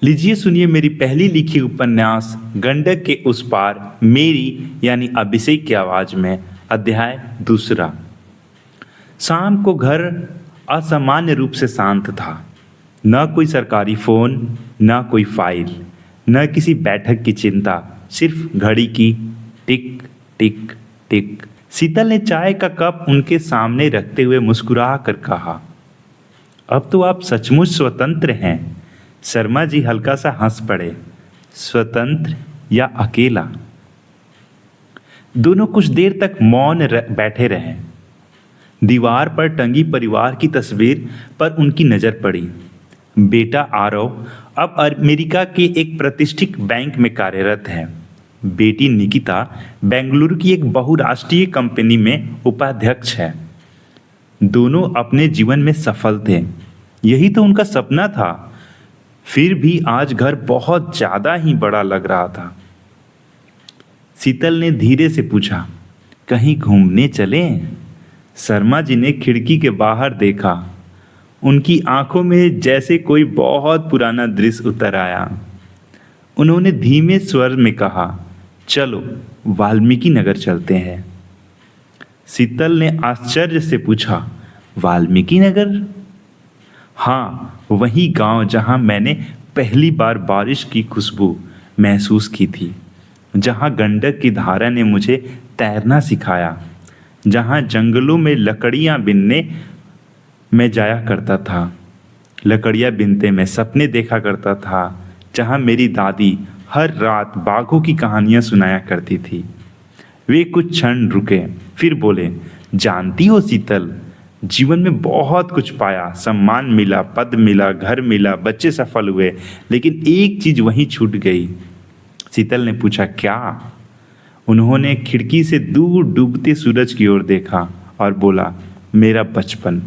लीजिए सुनिए मेरी पहली लिखी उपन्यास गंडक के उस पार, मेरी यानी अभिषेक की आवाज में। अध्याय दूसरा। शाम को घर असामान्य रूप से शांत था। न कोई सरकारी फोन, न कोई फाइल, न किसी बैठक की चिंता, सिर्फ घड़ी की टिक टिक टिक। शीतल ने चाय का कप उनके सामने रखते हुए मुस्कुरा कर कहा, अब तो आप सचमुच स्वतंत्र हैं। शर्मा जी हल्का सा हंस पड़े। स्वतंत्र या अकेला? दोनों कुछ देर तक मौन बैठे रहे। दीवार पर टंगी परिवार की तस्वीर पर उनकी नजर पड़ी। बेटा आरव अब अमेरिका के एक प्रतिष्ठित बैंक में कार्यरत है। बेटी निकिता बेंगलुरु की एक बहुराष्ट्रीय कंपनी में उपाध्यक्ष है। दोनों अपने जीवन में सफल थे, यही तो उनका सपना था। फिर भी आज घर बहुत ज्यादा ही बड़ा लग रहा था। शीतल ने धीरे से पूछा, कहीं घूमने चलें? शर्मा जी ने खिड़की के बाहर देखा। उनकी आंखों में जैसे कोई बहुत पुराना दृश्य उतर आया। उन्होंने धीमे स्वर में कहा, चलो वाल्मीकि नगर चलते हैं। शीतल ने आश्चर्य से पूछा, वाल्मीकि नगर? हाँ, वही गांव जहां मैंने पहली बार बारिश की खुशबू महसूस की थी, जहां गंडक की धारा ने मुझे तैरना सिखाया, जहां जंगलों में लकड़ियां बिनने मैं जाया करता था, लकड़ियां बिनते मैं सपने देखा करता था, जहां मेरी दादी हर रात बाघों की कहानियां सुनाया करती थी। वे कुछ क्षण रुके, फिर बोले, जानती हो शीतल, जीवन में बहुत कुछ पाया, सम्मान मिला, पद मिला, घर मिला, बच्चे सफल हुए, लेकिन एक चीज वहीं छूट गई। शीतल ने पूछा, क्या? उन्होंने खिड़की से दूर डूबते सूरज की ओर देखा और बोला, मेरा बचपन।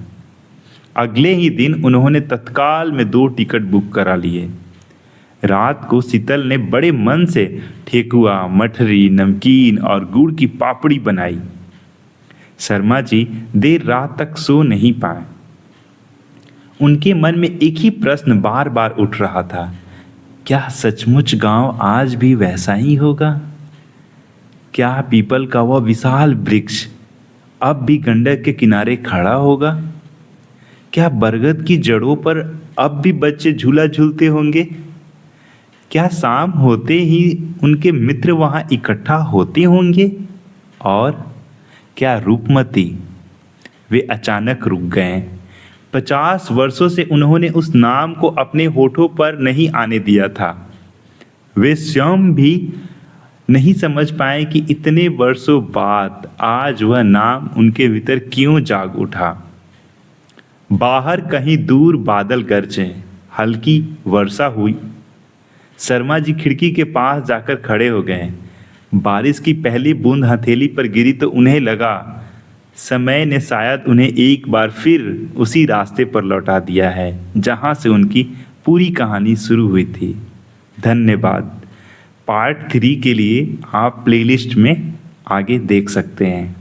अगले ही दिन उन्होंने तत्काल में 2 टिकट बुक करा लिए। रात को शीतल ने बड़े मन से ठेकुआ, मठरी, नमकीन और गुड़ की पापड़ी बनाई। शर्मा जी देर रात तक सो नहीं पाए। उनके मन में एक ही प्रश्न बार बार उठ रहा था, क्या सचमुच गांव आज भी वैसा ही होगा? क्या पीपल का वह विशाल वृक्ष अब भी गंडक के किनारे खड़ा होगा? क्या बरगद की जड़ों पर अब भी बच्चे झूला झूलते होंगे? क्या शाम होते ही उनके मित्र वहां इकट्ठा होते होंगे? और क्या रूपमती? वे अचानक रुक गए। 50 वर्षों से उन्होंने उस नाम को अपने होठों पर नहीं आने दिया था। वे स्वयं भी नहीं समझ पाए कि इतने वर्षों बाद आज वह नाम उनके भीतर क्यों जाग उठा। बाहर कहीं दूर बादल गरजे, हल्की वर्षा हुई। शर्मा जी खिड़की के पास जाकर खड़े हो गए। बारिश की पहली बूंद हथेली पर गिरी तो उन्हें लगा समय ने शायद उन्हें एक बार फिर उसी रास्ते पर लौटा दिया है जहां से उनकी पूरी कहानी शुरू हुई थी। धन्यवाद। पार्ट 3 के लिए आप प्लेलिस्ट में आगे देख सकते हैं।